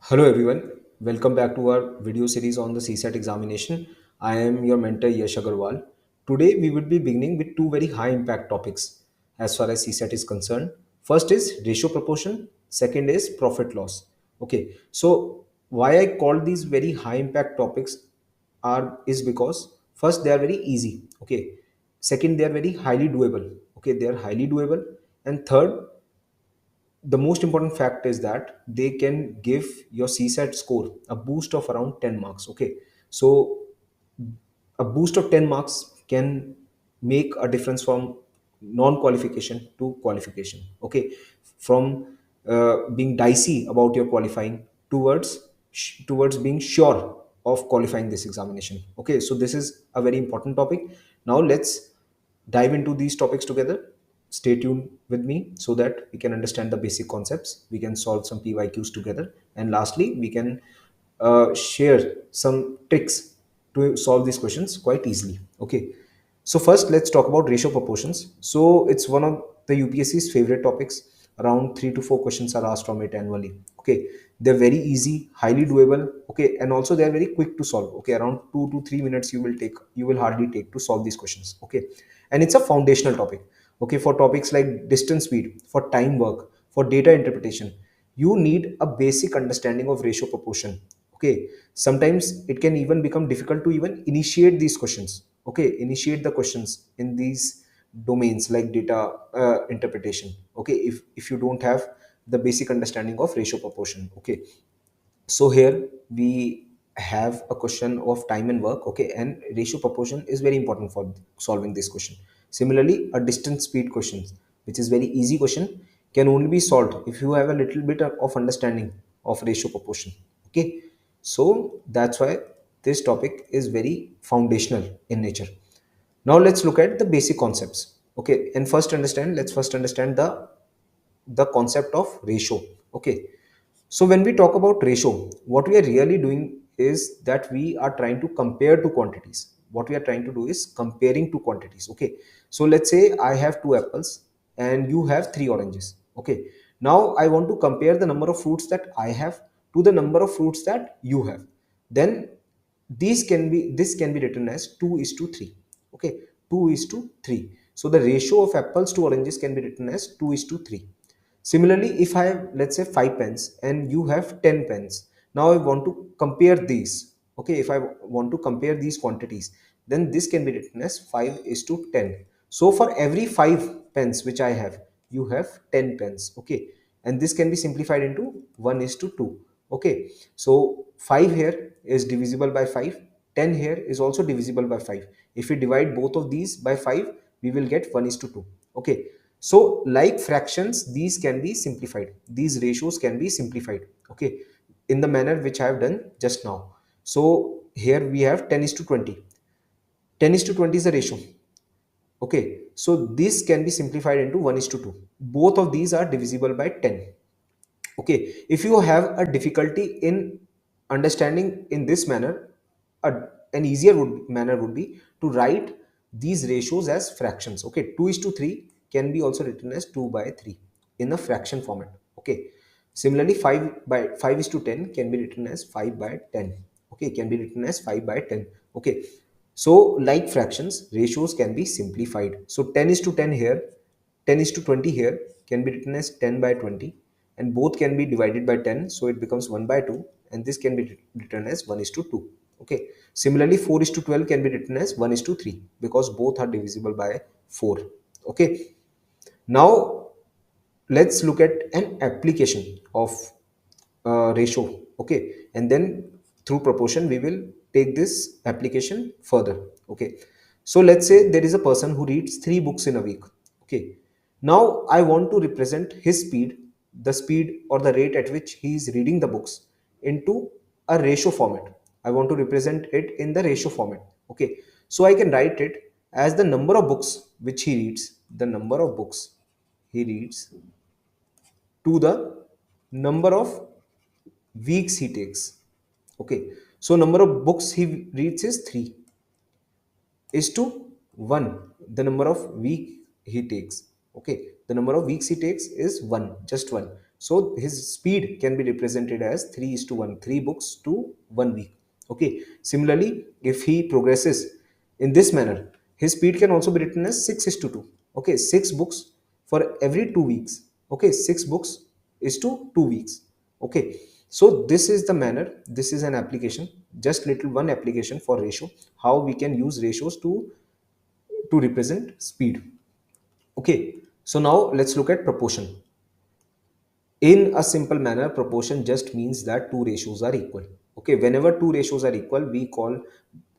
Hello everyone, welcome back to our video series on the CSAT examination. I am your mentor Yash Agarwal. Today we will be beginning with two very high impact topics as far as CSAT is concerned. First is ratio proportion, second is profit loss. Okay, so why I call these very high impact topics are is because first they are very easy. Okay, second they are very highly doable. Okay, they are highly doable, and third, the most important fact is that they can give your CSAT score a boost of around 10 marks. Okay, so a boost of 10 marks can make a difference from non-qualification to qualification. Okay, from being dicey about your qualifying towards being sure of qualifying this examination. Okay, so this is a very important topic. Now let's dive into these topics together. Stay tuned with me so that we can understand the basic concepts. We can solve some PYQs together. And lastly, we can share some tricks to solve these questions quite easily. Okay. So first, let's talk about ratio proportions. So it's one of the UPSC's favorite topics. Around 3 to 4 questions are asked from it annually. Okay, they're very easy, highly doable. Okay, and also they are very quick to solve. Okay, around 2 to 3 minutes you will hardly take to solve these questions. Okay, and it's a foundational topic. Okay, for topics like distance speed, for time work, for data interpretation, you need a basic understanding of ratio proportion. Okay, sometimes it can even become difficult to even initiate these questions. Okay, initiate the questions in these domains like data interpretation. Okay, if you don't have the basic understanding of ratio proportion. Okay, so here we have a question of time and work. Okay, and ratio proportion is very important for solving this question. Similarly, a distance speed question, which is very easy question, can only be solved if you have a little bit of understanding of ratio proportion. Okay, so that's why this topic is very foundational in nature. Now let's look at the basic concepts. Okay, and let's first understand the concept of ratio. Okay, so when we talk about ratio, what we are really doing is that we are trying to compare two quantities. What we are trying to do is comparing two quantities. Okay, so let's say I have two apples and you have three oranges. Okay, now I want to compare the number of fruits that I have to the number of fruits that you have. Then this can be written as 2 is to 3. Okay, 2 is to 3. So the ratio of apples to oranges can be written as 2 is to 3. Similarly, if I have, let's say, 5 pens and you have 10 pens, now I want to compare these. Okay, if I want to compare these quantities, then this can be written as 5 is to 10. So for every 5 pens which I have, you have 10 pens. Okay, and this can be simplified into 1 is to 2. Okay, so 5 here is divisible by 5, 10 here is also divisible by 5. If we divide both of these by 5, we will get 1 is to 2. Okay, so like fractions, these can be simplified, these ratios can be simplified. Okay, in the manner which I have done just now. So here we have 10 is to 20. 10 is to 20 is a ratio. Okay, so this can be simplified into 1 is to 2. Both of these are divisible by 10. Okay, if you have a difficulty in understanding in this manner, a, an easier manner would be to write these ratios as fractions. Okay, 2 is to 3 can be also written as 2 by 3 in a fraction format. Okay, similarly 5 is to 10 can be written as 5 by 10. Okay, can be written as 5 by 10. Okay, so like fractions, ratios can be simplified. So 10 is to 10 here, 10 is to 20 here can be written as 10 by 20, and both can be divided by 10, so it becomes 1 by 2, and this can be written as 1 is to 2. Okay, similarly 4 is to 12 can be written as 1 is to 3 because both are divisible by 4. Okay, now let's look at an application of ratio. Okay, and then through proportion we will take this application further. Okay, so let's say there is a person who reads 3 books in a week. Okay, now I want to represent his speed, the speed or the rate at which he is reading the books, into a ratio format. I want to represent it in the ratio format. Okay, so I can write it as the number of books which he reads, the number of books he reads, to the number of weeks he takes. Okay, so number of books he reads is 3 is to 1 the number of week he takes. Okay, the number of weeks he takes is 1, just 1. So his speed can be represented as 3 is to 1, 3 books to 1 week. Okay. Similarly, if he progresses in this manner, his speed can also be written as 6 is to 2. Okay. 6 books for every 2 weeks. Okay. 6 books is to 2 weeks. Okay. So this is the manner, this is an application, just little one application for ratio, how we can use ratios to represent speed. Okay. So now let's look at proportion. In a simple manner, proportion just means that two ratios are equal. Okay, whenever two ratios are equal, we call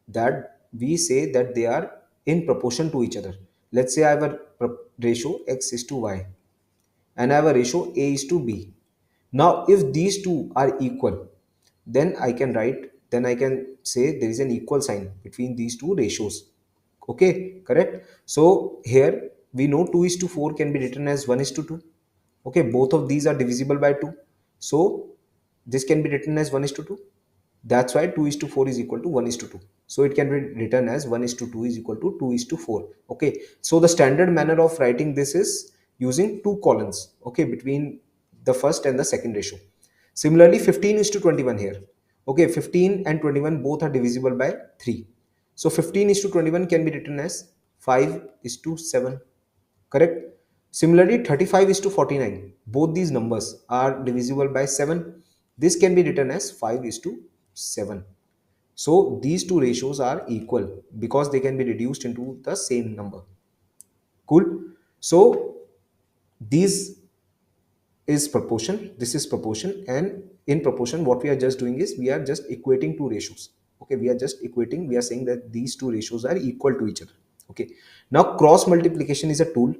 that, we say that they are in proportion to each other. Let's say I have a ratio x is to y and I have a ratio a is to b. Now, if these two are equal, then I can say there is an equal sign between these two ratios. Okay, correct. So here we know 2 is to 4 can be written as 1 is to 2. Okay, both of these are divisible by 2. So this can be written as 1 is to 2. That's why 2 is to 4 is equal to 1 is to 2. So it can be written as 1 is to 2 is equal to 2 is to 4. Okay, so the standard manner of writing this is using two columns, okay, between the first and the second ratio. Similarly, 15 is to 21 here. Okay, 15 and 21 both are divisible by 3. So 15 is to 21 can be written as 5 is to 7. Correct. Similarly, 35 is to 49. Both these numbers are divisible by 7. This can be written as 5 is to 7. So these two ratios are equal because they can be reduced into the same number. Cool. So these is proportion, this is proportion, and in proportion what we are just doing is we are just equating two ratios. Okay, we are just equating, we are saying that these two ratios are equal to each other. Okay, now cross multiplication is a tool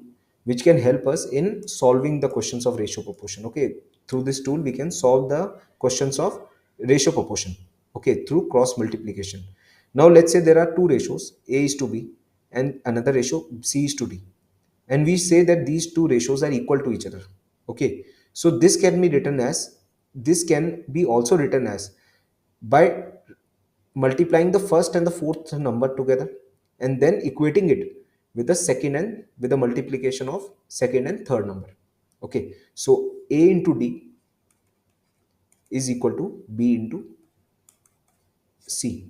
which can help us in solving the questions of ratio proportion. Okay, through this tool we can solve the questions of ratio proportion, okay, through cross multiplication. Now let's say there are two ratios, a is to b and another ratio c is to d, and we say that these two ratios are equal to each other. Okay, so this can be written as, this can be also written as by multiplying the first and the fourth number together and then equating it with the second and with the multiplication of second and third number. Okay, so a into d is equal to b into c.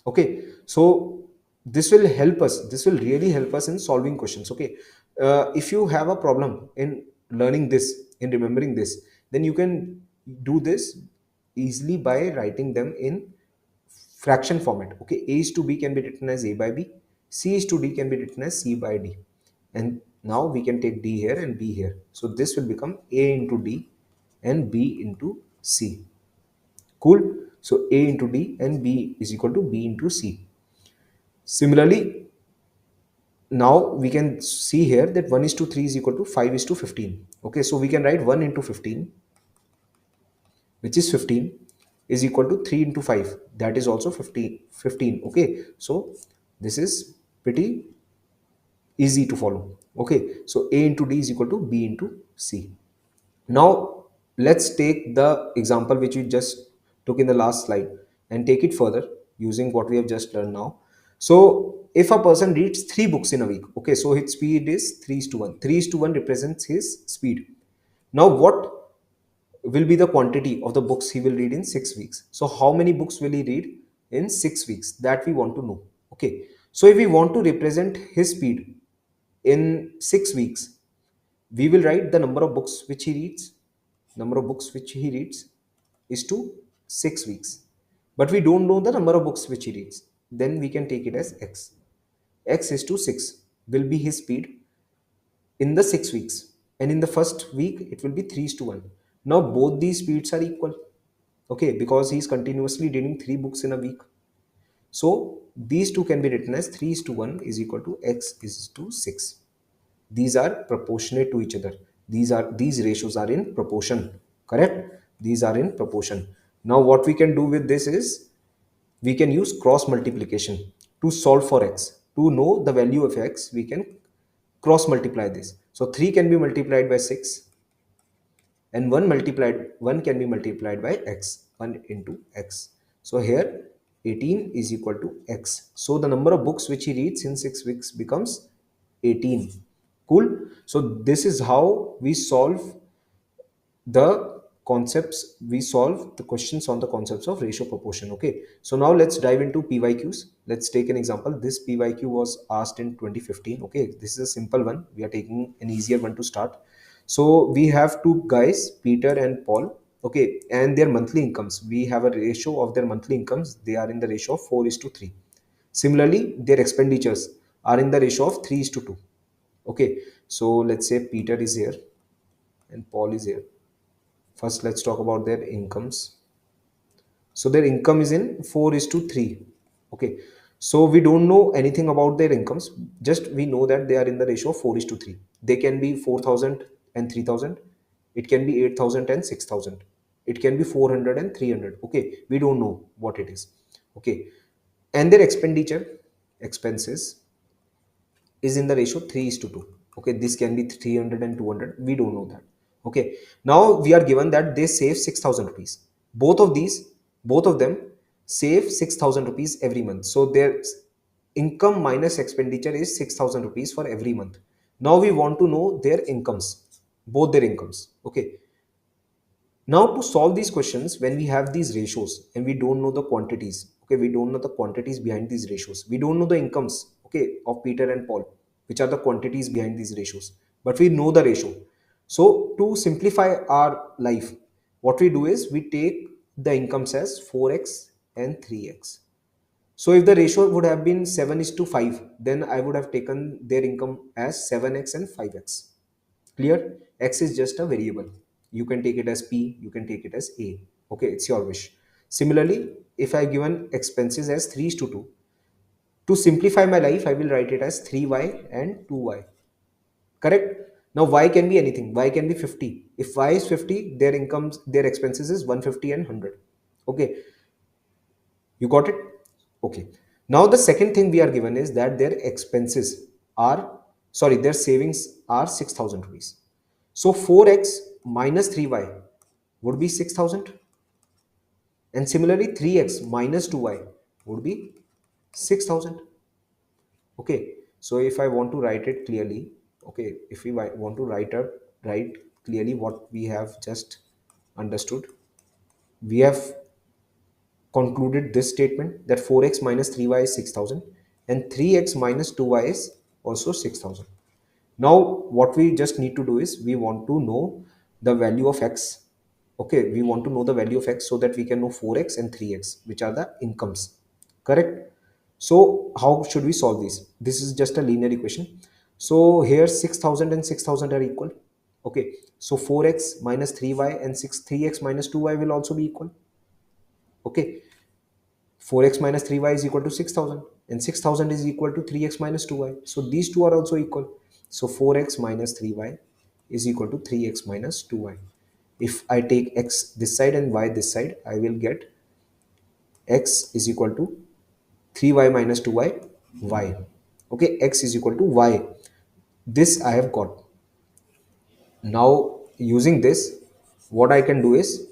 Okay, so this will help us, this will really help us in solving questions. Okay, if you have a problem in learning this, in remembering this, then you can do this easily by writing them in fraction format. Okay, a is to b can be written as a by b, c is to d can be written as c by d, and now we can take d here and b here, so this will become a into d and b into c. Cool. So a into d and b is equal to b into c. Similarly, now we can see here that 1 is to 3 is equal to 5 is to 15. Okay, so we can write 1 into 15, which is 15, is equal to 3 into 5, that is also 15. Okay, so this is pretty easy to follow. Okay, so a into d is equal to b into c. Now let's take the example which we just took in the last slide and take it further using what we have just learned now. So if a person reads 3 books in a week, okay, so his speed is 3 is to 1. 3 is to 1 represents his speed. Now what will be the quantity of the books he will read in 6 weeks? So how many books will he read in 6 weeks? That we want to know. Okay, so if we want to represent his speed in 6 weeks, we will write the number of books which he reads. Number of books which he reads is to 6 weeks, but we don't know the number of books which he reads. Then we can take it as x. X is to 6 will be his speed in the 6 weeks, and in the first week it will be 3 is to 1. Now both these speeds are equal. Okay, because he is continuously reading 3 books in a week, so these two can be written as 3 is to 1 is equal to x is to 6. These are proportionate to each other. These ratios are in proportion. Correct, these are in proportion. Now what we can do with this is we can use cross multiplication to solve for x. To know the value of x, we can cross multiply this. So 3 can be multiplied by 6 and 1 can be multiplied by x, 1 into x. So here 18 is equal to x. So the number of books which he reads in 6 weeks becomes 18. Cool. So this is how we solve the concepts, we solve the questions on the concepts of ratio proportion. Okay, so now let's dive into PYQs. Let's take an example. This PYQ was asked in 2015. Okay, this is a simple one. We are taking an easier one to start. So we have two guys, Peter and Paul. Okay, and their monthly incomes, we have a ratio of their monthly incomes, they are in the ratio of 4 is to 3. Similarly, their expenditures are in the ratio of 3 is to 2. Okay, so let's say Peter is here and Paul is here. First, let's talk about their incomes. So their income is in 4 is to 3. Okay, so we don't know anything about their incomes. Just we know that they are in the ratio of 4 is to 3. They can be 4,000 and 3,000. It can be 8,000 and 6,000. It can be 400 and 300. Okay, we don't know what it is. Okay, and their expenses is in the ratio 3 is to 2. Okay, this can be 300 and 200. We don't know that. Okay, now we are given that they save 6,000 rupees. Both of them save 6,000 rupees every month. So their income minus expenditure is 6,000 rupees for every month. Now we want to know their incomes, both their incomes. Okay, now to solve these questions, when we have these ratios and we don't know the quantities, okay, we don't know the quantities behind these ratios. We don't know the incomes, okay, of Peter and Paul, which are the quantities behind these ratios, but we know the ratio. So to simplify our life, what we do is we take the incomes as 4x and 3x. So if the ratio would have been 7 is to 5, then I would have taken their income as 7x and 5x. Clear? X is just a variable. You can take it as P, you can take it as A. Okay, it's your wish. Similarly, if I given expenses as 3 is to 2, to simplify my life, I will write it as 3y and 2y. Correct? Now y can be anything. Y can be 50. If y is 50, their incomes, their expenses is 150 and 100. Okay, you got it? Okay. Now the second thing we are given is that their expenses are, sorry, their savings are 6,000 rupees. So 4x minus 3y would be 6,000. And similarly 3x minus 2y would be 6,000. Okay. So if I want to write it clearly, okay, if we want to write clearly what we have just understood, we have concluded this statement that 4x minus 3y is 6,000 and 3x minus 2y is also 6,000. Now what we just need to do is we want to know the value of x. Okay, we want to know the value of x so that we can know 4x and 3x, which are the incomes. Correct? So how should we solve this? This is just a linear equation. So here 6,000 and 6,000 are equal. Okay, so 4x minus 3y and 3x minus 2y will also be equal. Okay, 4x minus 3y is equal to 6,000 and 6,000 is equal to 3x minus 2y. So these two are also equal. So 4x minus 3y is equal to 3x minus 2y. If I take x this side and y this side, I will get x is equal to 3y minus 2y, y. Okay, x is equal to y. This I have got. Now using this, what I can do is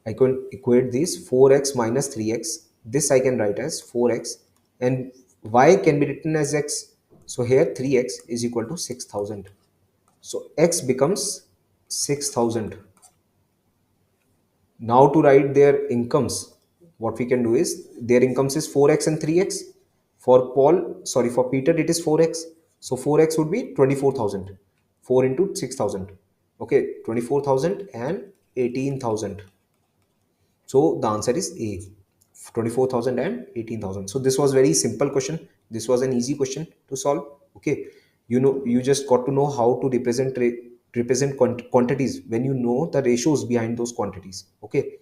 I can equate these 4x minus 3x. This I can write as 4x and y can be written as x. So here 3x is equal to 6,000. So x becomes 6,000. Now to write their incomes, what we can do is their incomes is 4x and 3x. For Paul, sorry, for Peter it is 4x. So 4x would be 24,000. 4 into 6,000. Okay, 24,000 and 18,000. So the answer is A, 24,000 and 18,000. So this was very simple question. This was an easy question to solve. Okay, you know, you just got to know how to represent quantities when you know the ratios behind those quantities. Okay,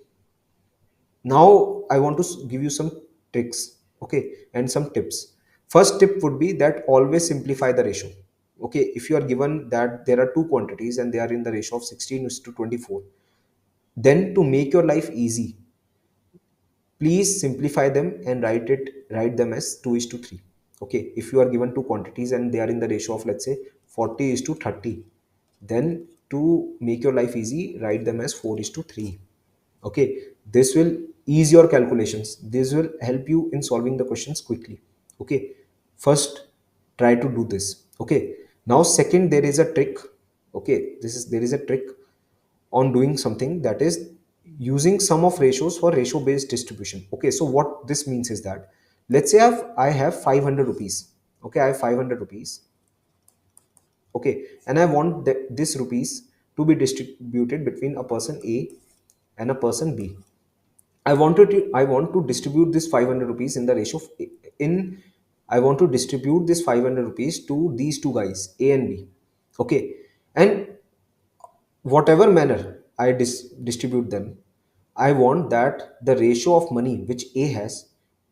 now I want to give you some tricks, okay, and some tips. First tip would be that always simplify the ratio. Okay, if you are given that there are two quantities and they are in the ratio of 16 is to 24, then to make your life easy, please simplify them and write them as 2 is to 3. Okay, if you are given two quantities and they are in the ratio of, let's say, 40 is to 30, then to make your life easy, write them as 4 is to 3. Okay, this will ease your calculations. This will help you in solving the questions quickly. Okay, first try to do this. Okay, now second, there is a trick. Okay, there is a trick. on doing something, that is using sum of ratios for ratio based distribution. Okay, so what this means is that, let's say I have 500 rupees. Okay, I have 500 rupees. Okay, and I want this rupees to be distributed between a person A and a person B. I want to distribute this 500 rupees in the ratio of, in I want to distribute this 500 rupees to these two guys, A and B. Okay, and whatever manner I distribute them, I want that the ratio of money which A has,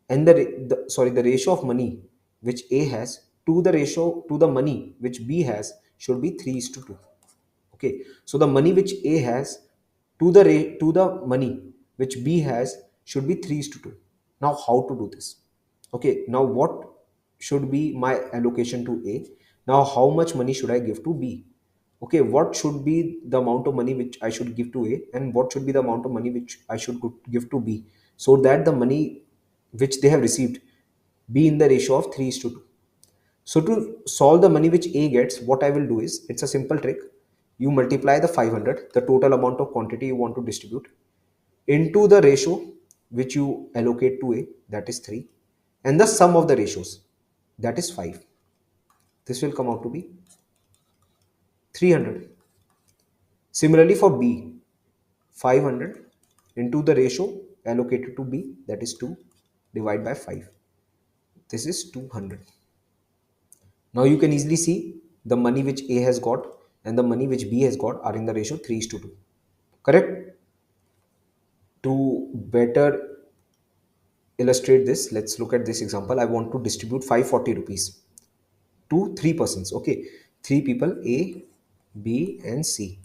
and the ratio of money which A has to the ratio to the money which B has should be 3 is to 2. Okay, so the money which A has to to the money which B has should be 3 is to 2. Now how to do this? Okay, now what should be my allocation to A? Now how much money should I give to B? Okay, what should be the amount of money which I should give to A, and what should be the amount of money which I should give to B, so that the money which they have received be in the ratio of 3 is to 2. So to solve the money which A gets, what I will do is, it's a simple trick. You multiply the 500, the total amount of quantity you want to distribute, into the ratio which you allocate to A, that is 3, and the sum of the ratios, that is 5. This will come out to be 300. Similarly for B, 500 into the ratio allocated to B, that is 2, divided by 5. This is 200. Now you can easily see the money which A has got and the money which B has got are in the ratio 3 is to 2. Correct? To better illustrate this, let's look at this example. I want to distribute 540 rupees to three persons. Okay, three people, A, B, and C.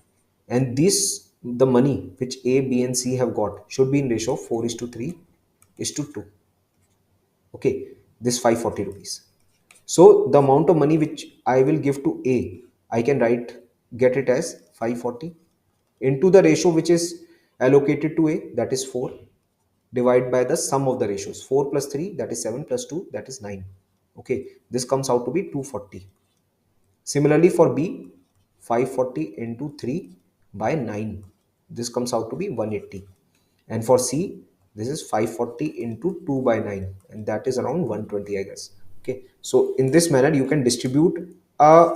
And this, the money which A, B, and C have got should be in ratio of 4 is to 3 is to 2. Okay, this 540 rupees. So the amount of money which I will give to A, I can get it as 540 into the ratio which is allocated to A, that is 4, divided by the sum of the ratios. 4 plus 3, that is 7, plus 2, that is 9. Okay, this comes out to be 240. Similarly for B, 540 into 3 by 9. This comes out to be 180. And for C, this is 540 into 2 by 9, and that is around 120, I guess. Okay, so in this manner you can distribute a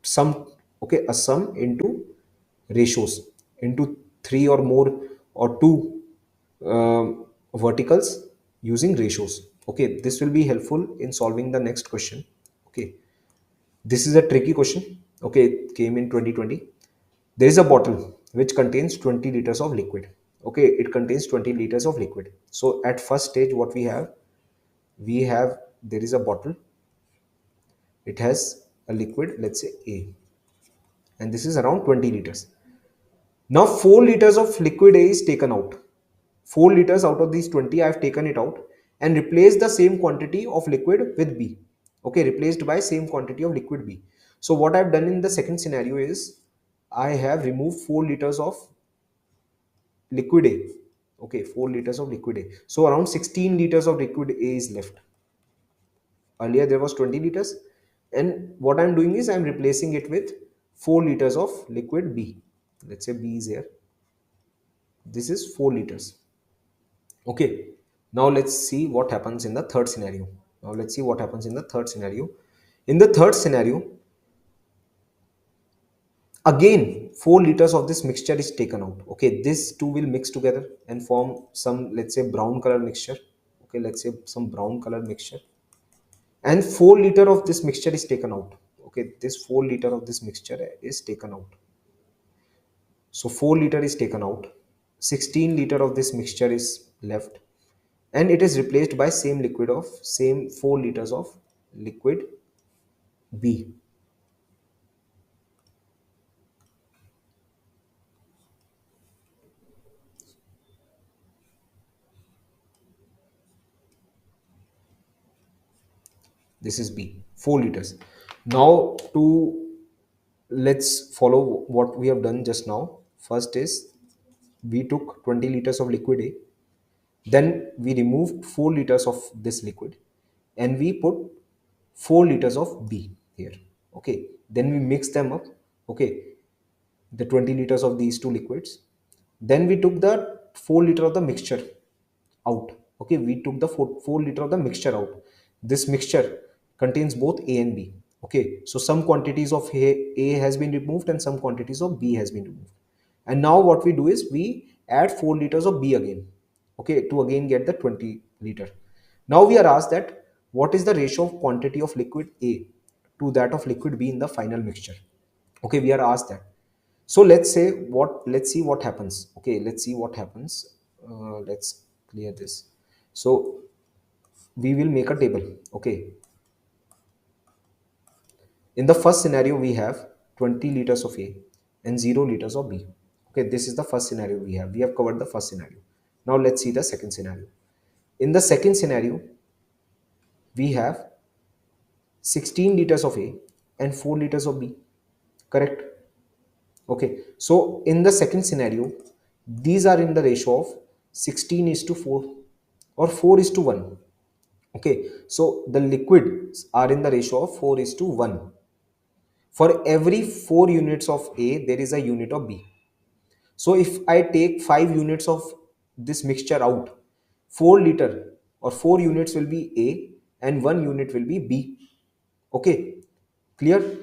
sum, okay, a sum into ratios, into three or more or two verticals using ratios. Okay, this will be helpful in solving the next question. Okay, this is a tricky question. Okay, it came in 2020. There is a bottle which contains 20 liters of liquid. Okay, it contains 20 liters of liquid. So at first stage, what we have, there is a bottle. It has a liquid, let's say A, and this is around 20 liters. Now 4 liters of liquid A is taken out. 4 liters out of these 20, I have taken it out and replaced the same quantity of liquid with B. Okay, replaced by same quantity of liquid B. So what I've done in the second scenario is I have removed 4 liters of liquid A. Okay, 4 liters of liquid A. So around 16 liters of liquid A is left. Earlier there was 20 liters, and what I'm doing is I'm replacing it with 4 liters of liquid B. Let's say B is here. This is 4 liters. Okay, now let's see what happens in the third scenario. Now let's see what happens in the third scenario. In the third scenario, again 4 liters of this mixture is taken out. Okay, this two will mix together and form some, let's say, brown color mixture. Okay, let's say some brown color mixture, and 4 liter of this mixture is taken out. Okay, this 4 liter of this mixture is taken out. So 4 liter is taken out, 16 liter of this mixture is left, and it is replaced by same liquid of same 4 liters of liquid B. This is B, 4 liters. Now to let's follow what we have done just now. First is we took 20 liters of liquid A, then we removed 4 liters of this liquid, and we put 4 liters of B here. Okay, then we mix them up. Okay, the 20 liters of these two liquids. Then we took the 4 liter of the mixture out. Okay, we took the 4 liter of the mixture out. This mixture contains both A and B. Okay, so some quantities of A has been removed and some quantities of B has been removed. And now what we do is we add 4 liters of B again, okay, to again get the 20 liter. Now we are asked that what is the ratio of quantity of liquid A to that of liquid B in the final mixture. Okay, we are asked that. So let's see what happens. Okay, let's see what happens. Let's clear this. So we will make a table. Okay, in the first scenario we have 20 liters of A and 0 liters of B. Okay, this is the first scenario we have covered the first scenario. Now let's see the second scenario. In the second scenario we have 16 liters of A and 4 liters of B. Correct? Okay, so in the second scenario, these are in the ratio of 16 is to 4 or 4 is to 1. Okay, so the liquids are in the ratio of 4 is to 1. For every 4 units of A, there is a unit of B. So if I take 5 units of this mixture out, 4 liter or 4 units will be A and 1 unit will be B. Okay, clear?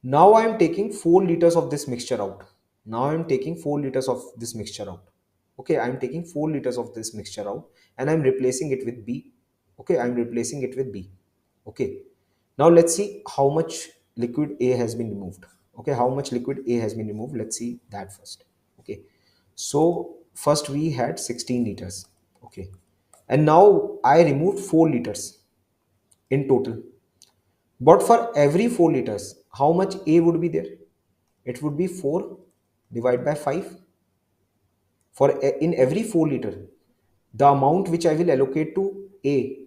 Now I am taking 4 liters of this mixture out. Now I am taking 4 liters of this mixture out. Okay, I am taking 4 liters of this mixture out and I am replacing it with B. Okay, I am replacing it with B. Okay, now let's see how much liquid A has been removed. Okay, how much liquid A has been removed. Let's see that first. Okay, so first we had 16 liters. Okay, and now I removed 4 liters in total. But for every 4 liters, how much A would be there? It would be 4 divided by 5. In every 4 liter, the amount which I will allocate to A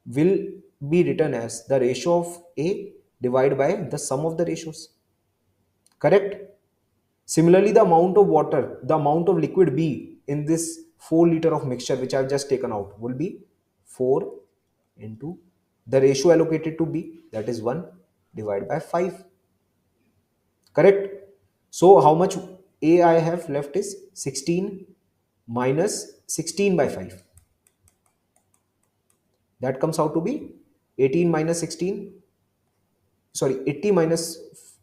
will be written as the ratio of A divided by the sum of the ratios. Correct? Similarly, the amount of water, the amount of liquid B in this 4 liter of mixture which I have just taken out will be 4 into the ratio allocated to B, that is 1 divided by 5. Correct? So how much A I have left is 16 minus 16 by 5. That comes out to be 18 minus 16, sorry, 80 minus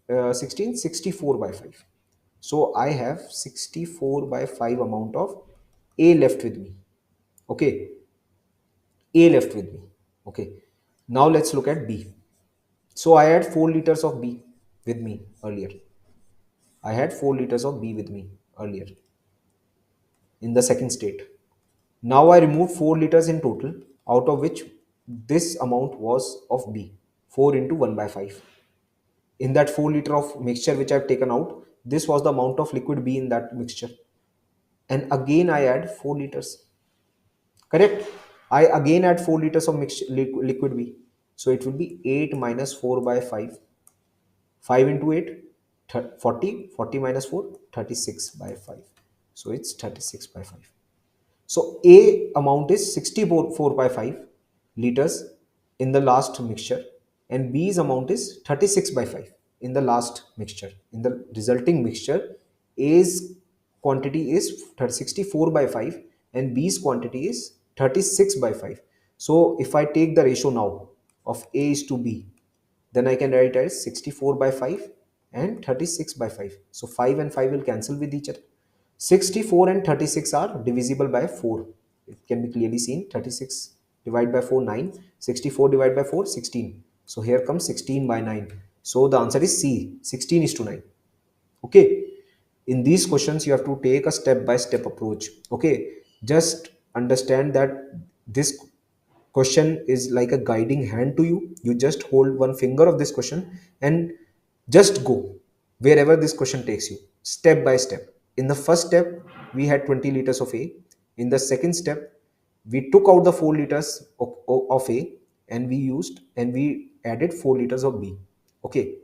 16, 64 by 5. So I have 64 by 5 amount of A left with me. Okay, A left with me. Okay, now let's look at B. So I had 4 liters of B with me earlier. I had 4 liters of B with me earlier in the second state. Now I removed 4 liters in total, out of which this amount was of B, 4 into 1 by 5. In that 4 liter of mixture which I have taken out, this was the amount of liquid B in that mixture. And again I add 4 liters. Correct? I again add 4 liters of liquid B. So it will be 8 minus 4 by 5. 5 into 8, 40. 40 minus 4, 36 by 5. So it's 36 by 5. So A amount is 64 by 5 liters in the last mixture and B's amount is 36 by 5 in the last mixture. In the resulting mixture, A's quantity is 64 by 5 and B's quantity is 36 by 5. So if I take the ratio now of A is to B, then I can write as 64 by 5 and 36 by 5. So 5 and 5 will cancel with each other. 64 and 36 are divisible by 4. It can be clearly seen. 36 divided by 4, 9. 64 divided by 4, 16. So here comes 16 by 9. So the answer is C, 16 is to 9. Okay. In these questions, you have to take a step-by-step approach. Okay. Just understand that this question is like a guiding hand to you. You just hold one finger of this question and just go wherever this question takes you, step by step. In the first step, we had 20 liters of A. In the second step, we took out the 4 liters of A and we added 4 liters of B. Okay.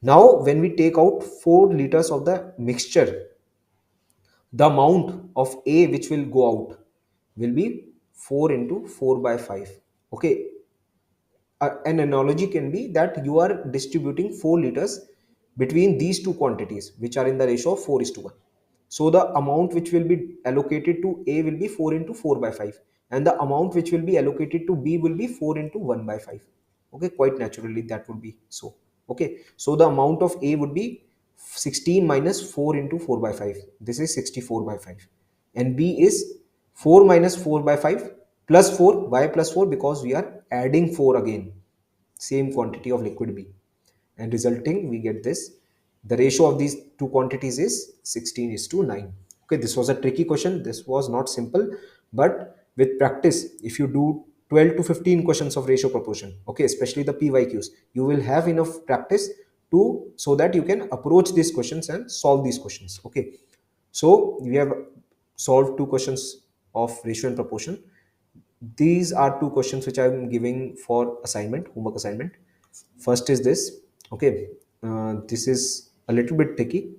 Now, when we take out 4 liters of the mixture, the amount of A which will go out will be 4 into 4 by 5. Okay, an analogy can be that you are distributing 4 liters between these two quantities which are in the ratio of 4 is to 1. So the amount which will be allocated to A will be 4 into 4 by 5, and the amount which will be allocated to B will be 4 into 1 by 5. Okay, quite naturally that would be so. Okay, so the amount of A would be 16 minus 4 into 4 by 5. This is 64 by 5. And B is 4 minus 4 by 5 plus 4. Why plus 4? Because we are adding 4 again, same quantity of liquid B, and resulting we get this. The ratio of these two quantities is 16 is to 9. Okay, this was a tricky question, this was not simple, but with practice, if you do 12 to 15 questions of ratio proportion, okay, especially the PYQs, you will have enough practice to, so that you can approach these questions and solve these questions. Okay, so we have solved two questions of ratio and proportion. These are two questions which I am giving for assignment, homework assignment. First is this. Okay, this is a little bit tricky.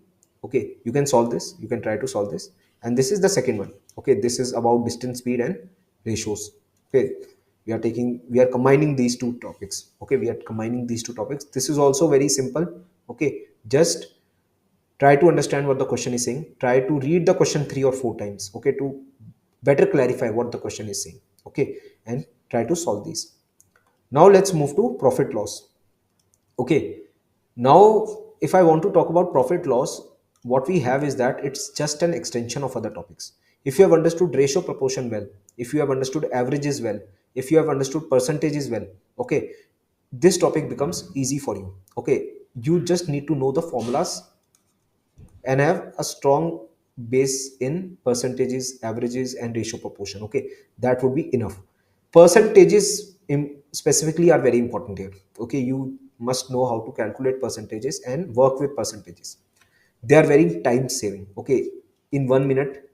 Okay, you can solve this, you can try to solve this. And this is the second one. Okay, this is about distance, speed and ratios. Okay, we are combining these two topics. Okay, we are combining these two topics. This is also very simple. Okay, just try to understand what the question is saying, try to read the question 3 or 4 times, okay, to better clarify what the question is saying. Okay, and try to solve these. Now let's move to profit loss. Okay, now if I want to talk about profit loss, what we have is that it's just an extension of other topics. If you have understood ratio proportion well, if you have understood averages well, if you have understood percentages well, okay, this topic becomes easy for you. Okay, you just need to know the formulas and have a strong base in percentages, averages and ratio proportion. Okay, that would be enough. Percentages specifically are very important here. Okay, you must know how to calculate percentages and work with percentages. They are very time saving. Okay, in 1 minute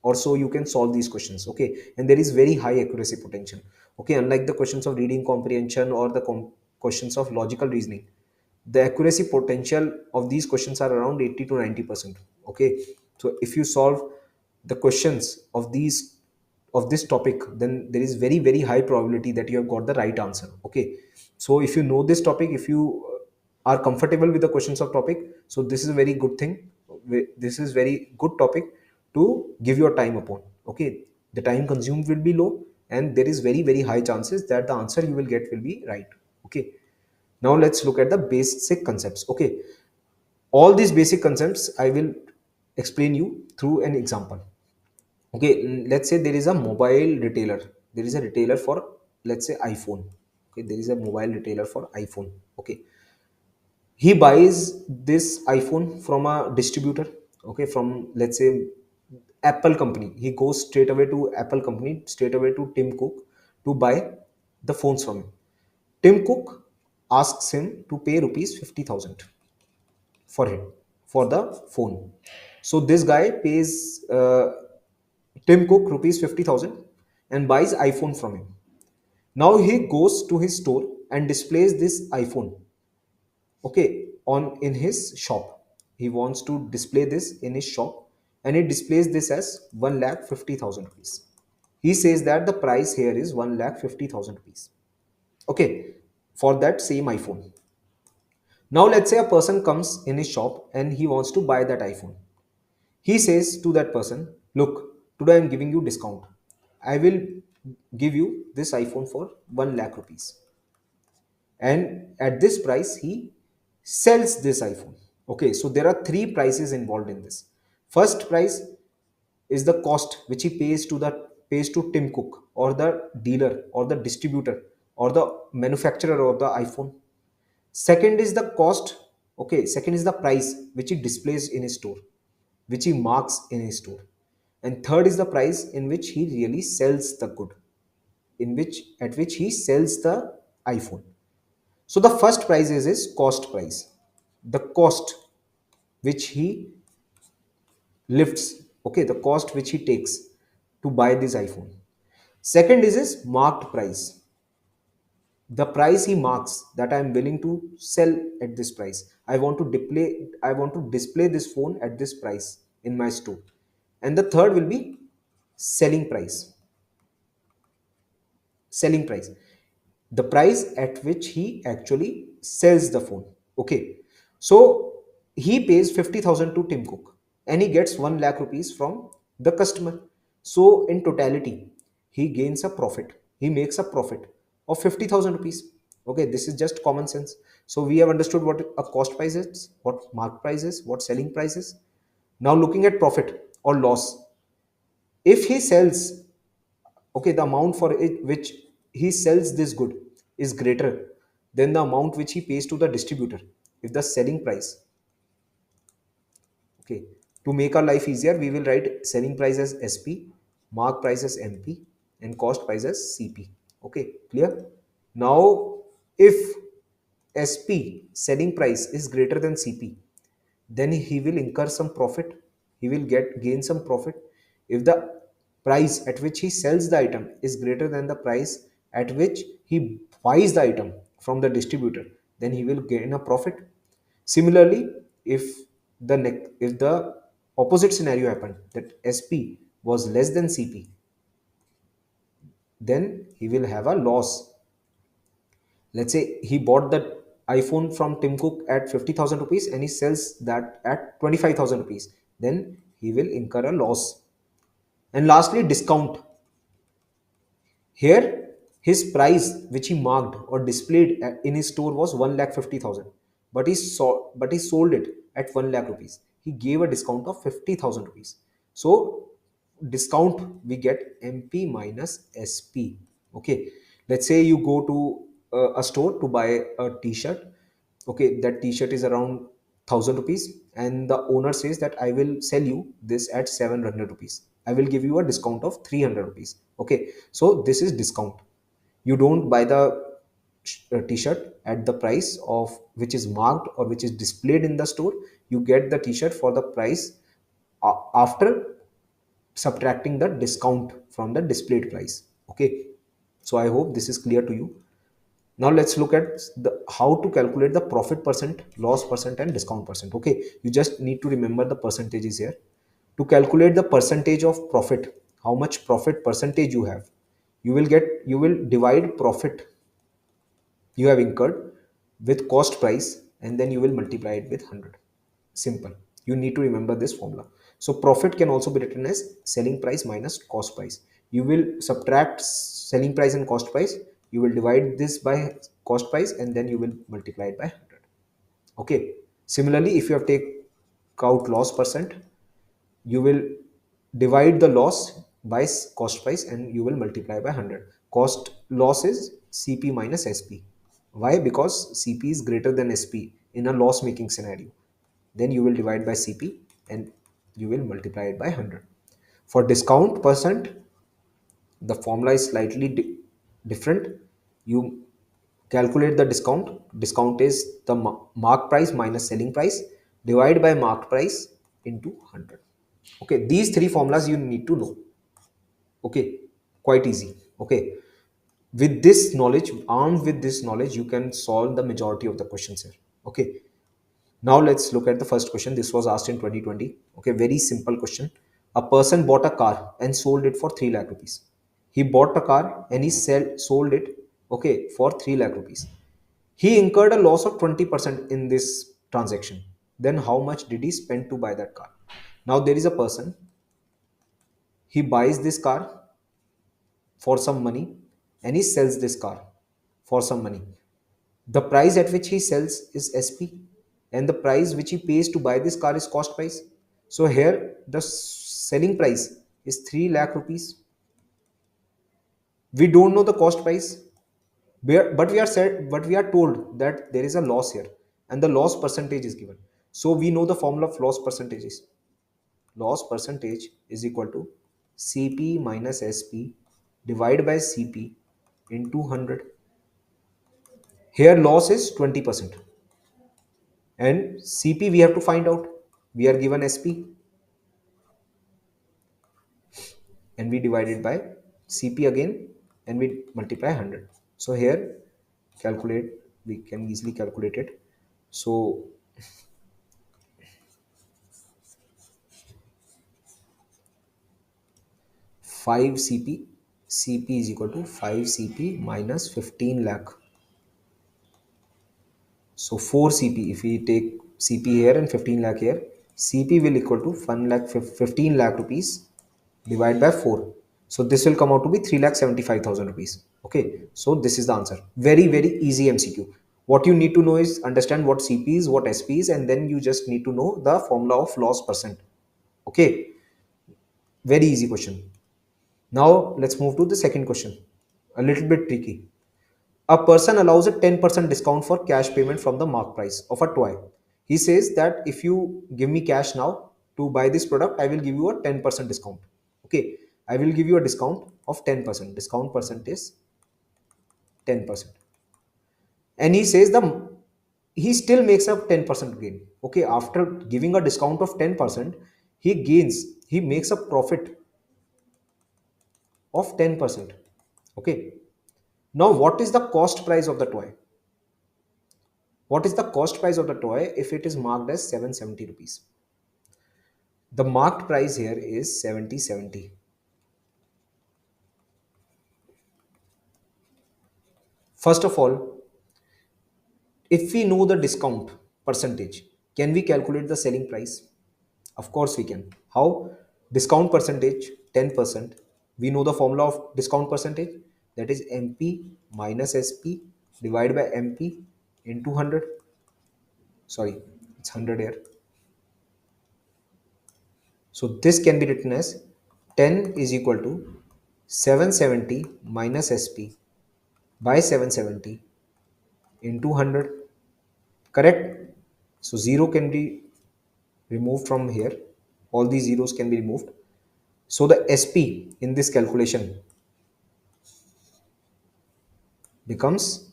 or so you can solve these questions. Okay, and there is very high accuracy potential. Okay, unlike the questions of reading comprehension or the questions of logical reasoning, the accuracy potential of these questions are around 80 to 90%. Okay, so if you solve the questions of these, of this topic, then there is very very high probability that you have got the right answer. Okay, so if you know this topic, if you are comfortable with the questions of topic, so this is a very good thing. This is very good topic to give your time upon. Okay, the time consumed will be low, and there is very very high chances that the answer you will get will be right. Okay, now let's look at the basic concepts. Okay, all these basic concepts I will explain you through an example. Okay, let's say there is a mobile retailer. There is a retailer for, let's say, iPhone. Okay, there is a mobile retailer for iPhone. Okay, he buys this iPhone from a distributor. Okay, from, let's say, Apple company. He goes straight away to Apple company, straight away to Tim Cook to buy the phones from him. Tim Cook asks him to pay rupees 50,000 for him, for the phone. So this guy pays Tim Cook rupees 50,000 and buys iPhone from him. Now he goes to his store and displays this iPhone. Okay, on in his shop. He wants to display this in his shop, and he displays this as 1,50,000 rupees. He says that the price here is 1,50,000 rupees. Okay, for that same iPhone. Now let's say a person comes in his shop and he wants to buy that iPhone. He says to that person, look, today I'm giving you discount. I will give you this iPhone for 1 lakh rupees. And at this price, he sells this iPhone. Okay, so there are three prices involved in this. First price is the cost which he pays to Tim Cook or the dealer or the distributor or the manufacturer of the iPhone. Second is the cost. Okay, second is the price which he displays in his store, which he marks in his store. And third is the price in which he really sells the good, in which at which he sells the iPhone. So the first price is his cost price, the cost which he lifts, okay, the cost which he takes to buy this iPhone. Second is his marked price, the price he marks, that I am willing to sell at this price. I want to display this phone at this price in my store. And the third will be selling price. Selling price, the price at which he actually sells the phone. Okay, so he pays 50,000 to Tim Cook and he gets 1 lakh rupees from the customer. So in totality, he gains a profit. He makes a profit of 50,000 rupees. Okay, this is just common sense. So we have understood what a cost price is, what mark price is, what selling price is. Now looking at profit or loss. If he sells, okay, the amount for it which he sells this good is greater than the amount which he pays to the distributor. If the selling price, okay, to make our life easier, we will write selling price as SP, mark price as MP, and cost price as CP. Okay, clear? Now, if SP selling price is greater than CP, then he will incur some profit. He will gain some profit. If the price at which he sells the item is greater than the price at which he buys the item from the distributor, then he will gain a profit. Similarly, if the opposite scenario happened, that SP was less than CP, then he will have a loss. Let's say he bought the iPhone from Tim Cook at 50,000 rupees and he sells that at 25,000 rupees, then he will incur a loss. And lastly, discount. Here, his price which he marked or displayed in his store was 1,50,000, but he sold it at 1 lakh rupees. He gave a discount of 50,000 rupees. So discount we get MP minus SP. Okay, let's say you go to a store to buy a t-shirt. Okay, that t-shirt is around 1,000 rupees and the owner says that I will sell you this at 700 rupees. I will give you a discount of 300 rupees. Okay, so this is discount. You don't buy the t-shirt at the price of which is marked or which is displayed in the store. You get the t-shirt for the price after subtracting the discount from the displayed price. Okay, so I hope this is clear to you. Now let's look at the how to calculate the profit percent, loss percent, and discount percent. Okay, you just need to remember the percentages here. To calculate the percentage of profit, how much profit percentage you have, you will divide profit you have incurred with cost price and then you will multiply it with 100. Simple. You need to remember this formula. So profit can also be written as selling price minus cost price. You will subtract selling price and cost price, you will divide this by cost price and then you will multiply it by 100. Okay, similarly if you have take out loss percent, you will divide the loss by cost price and you will multiply by 100. Cost loss is CP minus SP. Why? Because CP is greater than SP in a loss making scenario. Then you will divide by CP and you will multiply it by 100. For discount percent, the formula is slightly different. You calculate the discount. Discount is the mark price minus selling price, divide by mark price into 100. Okay, these three formulas you need to know. Okay, quite easy. Okay, with this knowledge, armed with this knowledge, you can solve the majority of the questions here. Okay, now let's look at the first question. This was asked in 2020. Okay, very simple question. A person bought a car and sold it for 3 lakh rupees. He bought a car and he sold it, okay, for 3 lakh rupees. He incurred a loss of 20% in this transaction. Then how much did he spend to buy that car? Now there is a person, he buys this car for some money and he sells this car for some money. The price at which he sells is SP and the price which he pays to buy this car is cost price. So here the selling price is 3 lakh rupees. We don't know the cost price, but we are told that there is a loss here and the loss percentage is given. So we know the formula of loss percentages. Loss percentage is equal to CP minus SP divided by CP into 100. Here loss is 20% and CP we have to find out. We are given SP and we divide it by CP again and we multiply 100. So here calculate, we can easily calculate it. So 5 CP, CP is equal to 5 CP minus 15 lakh. So 4 CP, if we take CP here and 15 lakh here. CP will equal to 1 lakh 15 lakh rupees divided by 4. So this will come out to be 3 lakh 75,000 rupees. Okay, so this is the answer. Very, very easy MCQ. What you need to know is understand what CP is, what SP is, and then you just need to know the formula of loss percent. Okay, very easy question. Now let's move to the second question. A little bit tricky. A person allows a 10% discount for cash payment from the mark price of a toy. He says that if you give me cash now to buy this product, I will give you a 10% discount. Okay, I will give you a discount of 10%. Discount percent is 10%. And he says he still makes a 10% gain. Okay, after giving a discount of 10%, he makes a profit of 10%. Okay, now what is the cost price of the toy? What is the cost price of the toy if it is marked as 770 rupees? The marked price here is 7070. First of all, if we know the discount percentage, can we calculate the selling price? Of course we can. How? Discount percentage 10%. We know the formula of discount percentage, that is MP minus SP divided by MP into 100. Sorry, it's 100 here. So this can be written as 10 is equal to 770 minus SP by 770 into 100. Correct? So 0 can be removed from here. All these zeros can be removed. So the SP in this calculation becomes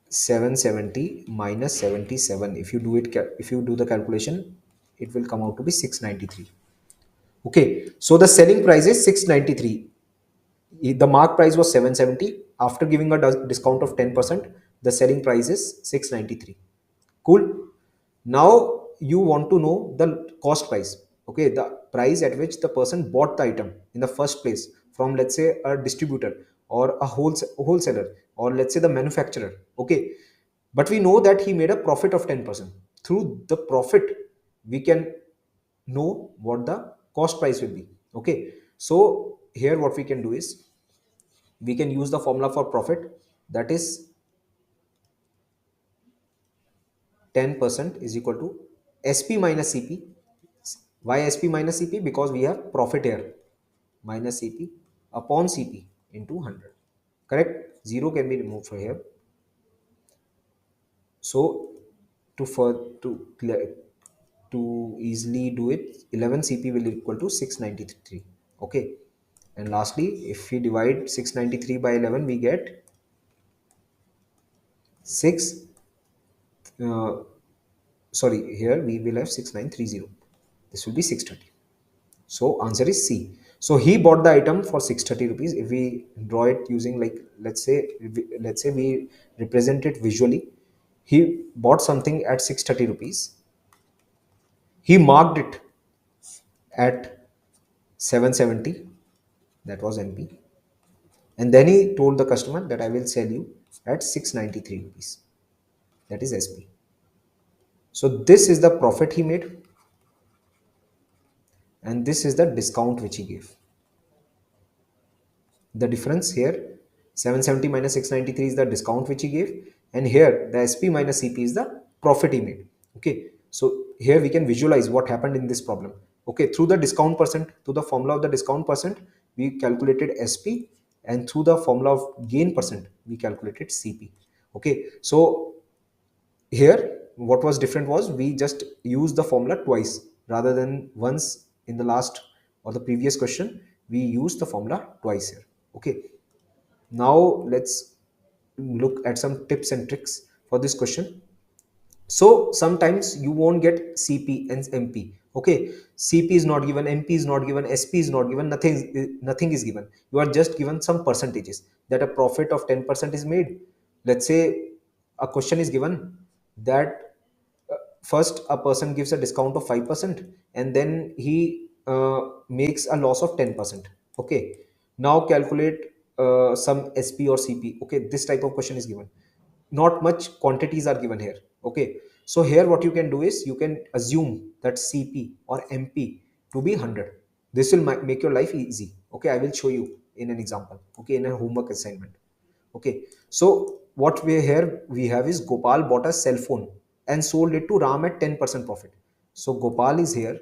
770 minus 77. If you do the calculation, it will come out to be 693. Okay, so the selling price is 693. The mark price was 770. After giving a discount of 10%, the selling price is 693. Cool. Now you want to know the cost price. Okay, the price at which the person bought the item in the first place from, let's say, a distributor or a wholesaler, or let's say the manufacturer. Okay, but we know that he made a profit of 10%. Through the profit, we can know what the cost price will be. Okay, so here what we can do is we can use the formula for profit, that is 10% is equal to SP minus CP. Why SP minus CP? Because we have profit here, minus CP upon CP into 100. Correct? 0 can be removed from here. So to easily do it, 11 CP will equal to 693. Okay, and lastly, if we divide 693 by 11, we get 6 uh, sorry, here we will have 6930. This will be 630. So answer is C. So he bought the item for 630 rupees. If we draw it using, like, let's say we represent it visually, he bought something at 630 rupees. He marked it at 770, that was MP, and then he told the customer that I will sell you at 693 rupees, that is SP. So this is the profit he made, and this is the discount which he gave. The difference here, 770 minus 693 is the discount which he gave, and here the SP minus CP is the profit he made. Okay, so here we can visualize what happened in this problem. Okay, through the discount percent, through the formula of the discount percent, we calculated SP, and through the formula of gain percent, we calculated CP. Okay, so here what was different was we just used the formula twice rather than once. In the last or the previous question, we used the formula twice here. Okay, now let's look at some tips and tricks for this question. So sometimes you won't get CP and MP. Okay, CP is not given, MP is not given, SP is not given, nothing is given. You are just given some percentages, that a profit of 10% is made. Let's say a question is given that first a person gives a discount of 5%, and then he makes a loss of 10%. Okay, now calculate some SP or CP. Okay, this type of question is given. not much quantities are given here. Okay, so here what you can do is you can assume that CP or MP to be 100. This will make your life easy. Okay, I will show you in an example, okay, in a homework assignment. Okay, so what we have is Gopal bought a cell phone and sold it to Ram at 10% profit. So Gopal is here.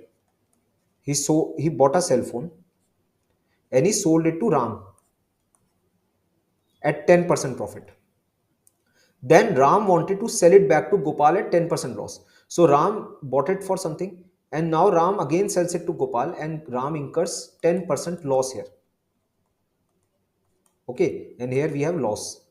He bought a cell phone and he sold it to Ram at 10% profit. Then Ram wanted to sell it back to Gopal at 10% loss. So Ram bought it for something, and now Ram again sells it to Gopal and Ram incurs 10% loss here. Okay, and here we have loss.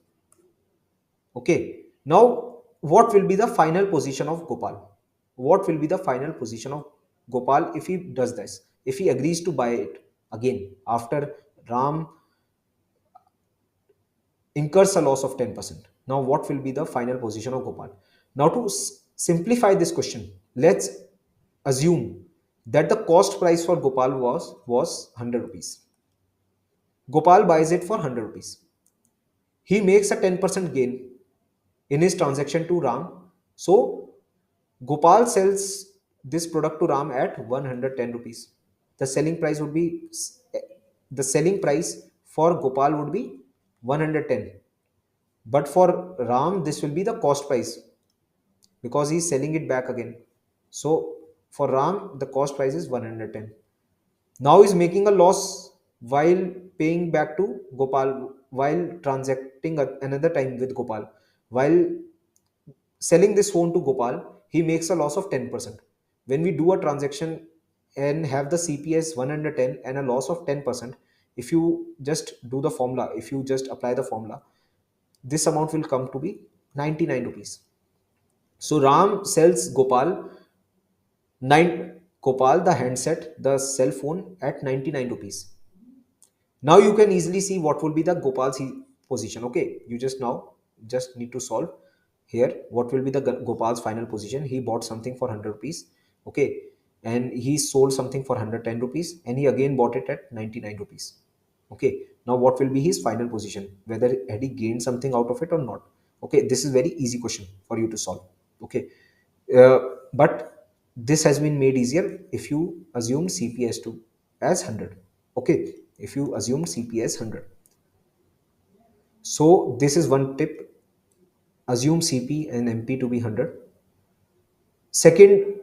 Okay, now what will be the final position of Gopal? What will be the final position of Gopal if he does this? If he agrees to buy it again after Ram incurs a loss of 10%. Now, what will be the final position of Gopal? Now, to simplify this question, let's assume that the cost price for Gopal was 100 rupees. Gopal buys it for 100 rupees. He makes a 10% gain in his transaction to Ram. So, Gopal sells this product to Ram at 110 rupees. The selling price would be the selling price for Gopal would be 110. But for Ram, this will be the cost price because he's selling it back again. So for Ram, the cost price is 110. Now he's making a loss while paying back to Gopal, while transacting another time with Gopal. While selling this phone to Gopal, he makes a loss of 10%. When we do a transaction and have the CPS 110 and a loss of 10%, if you just do the formula, if you just apply the formula, this amount will come to be 99 rupees. So Ram sells Gopal the handset, the cell phone at 99 rupees. Now you can easily see what will be the Gopal's position. Okay, you just need to solve here what will be the Gopal's final position. He bought something for 100 rupees. Okay, and he sold something for 110 rupees, and he again bought it at 99 rupees. Okay, now what will be his final position, whether had he gained something out of it or not? Okay, this is very easy question for you to solve. Okay, but this has been made easier if you assume CPS to as 100. Okay, if you assume CPS 100. So this is one tip, assume CP and MP to be 100. Second,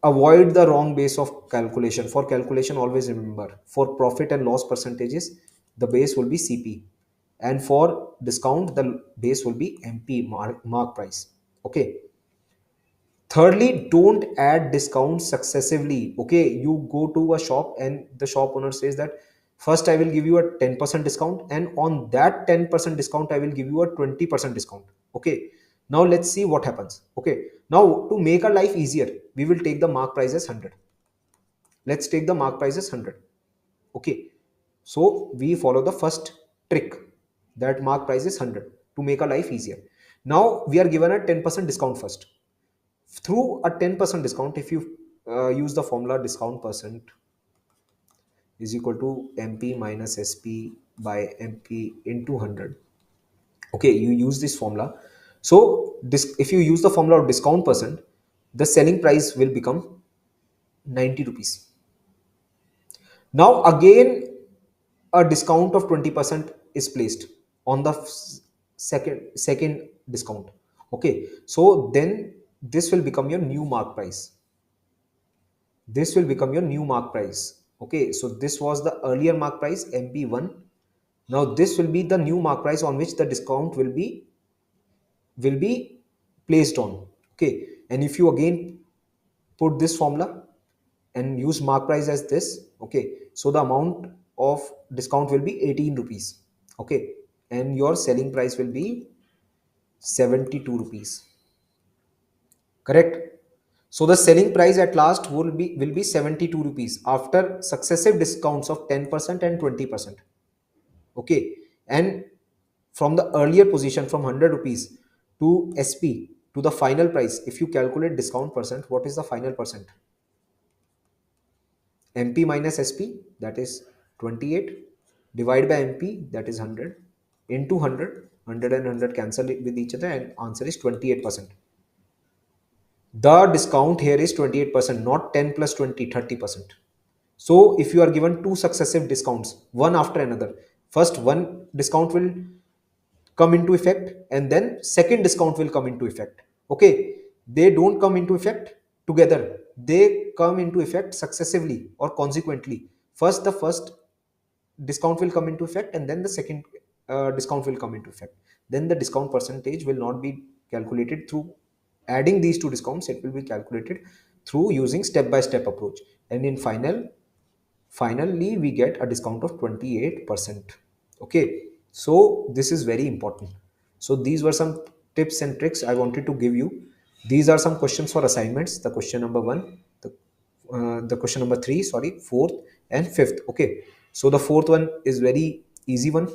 avoid the wrong base of calculation. For calculation, always remember for profit and loss percentages, the base will be CP, and for discount, the base will be MP, mark price. Okay. Thirdly, don't add discounts successively. Okay, you go to a shop and the shop owner says that first I will give you a 10% discount, and on that 10% discount I will give you a 20% discount. Okay, now let's see what happens. Okay, now to make our life easier, we will take the mark price as 100. Let's take the mark price as 100. Okay, so we follow the first trick, that mark price is 100 to make our life easier. Now we are given a 10% discount first. Through a 10% discount, if you use the formula discount percent is equal to MP minus SP by MP into 100. Okay, you use this formula. So this, if you use the formula of discount percent, the selling price will become 90 rupees. Now again, a discount of 20% is placed on the second discount. Okay, so then this will become your new mark price. This will become your new mark price. Okay, so this was the earlier mark price MP1. Now this will be the new mark price on which the discount will be placed on. Okay, and if you again put this formula and use mark price as this, okay, so the amount of discount will be 18 rupees. Okay, and your selling price will be 72 rupees. Correct? So the selling price at last will be 72 rupees after successive discounts of 10% and 20%. Okay, and from the earlier position from 100 rupees to SP to the final price, if you calculate discount percent, what is the final percent? MP minus SP, that is 28, divided by MP, that is 100, into 100. 100 and 100 cancel with each other, and answer is 28%. The discount here is 28%, not 10 plus 20, 30%. So if you are given two successive discounts, one after another, first one discount will come into effect and then second discount will come into effect. Okay, they don't come into effect together, they come into effect successively or consequently. First the first discount will come into effect and then the second discount will come into effect. Then the discount percentage will not be calculated through adding these two discounts, it will be calculated through using step by step approach, and in finally we get a discount of 28%. Okay, so this is very important. So these were some tips and tricks I wanted to give you. These are some questions for assignments, the question number 1, the question number 3, sorry, fourth and fifth. Okay, so the fourth one is very easy one,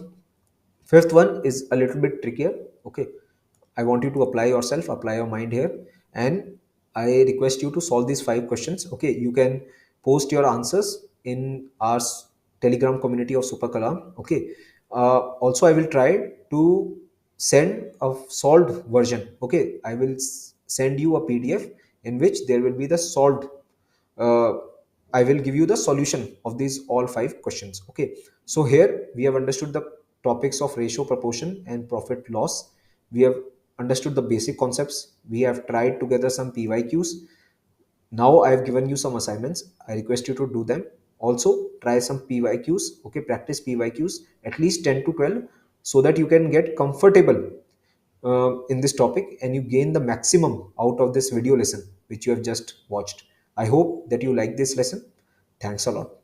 fifth one is a little bit trickier. Okay, I want you to apply yourself, apply your mind here, and I request you to solve these 5 questions. Okay, you can post your answers in our Telegram community of SuperKalam. Okay, also I will try to send a solved version. Okay, I will send you a PDF in which there will be the solved. Uh, I will give you the solution of these all 5 questions. Okay, so here we have understood the topics of ratio, proportion, and profit loss. We have understood the basic concepts. We have tried together some PYQs. Now I have given you some assignments. I request you to do them. Also try some PYQs. Okay, practice PYQs at least 10 to 12 so that you can get comfortable in this topic and you gain the maximum out of this video lesson which you have just watched. I hope that you like this lesson. Thanks a lot.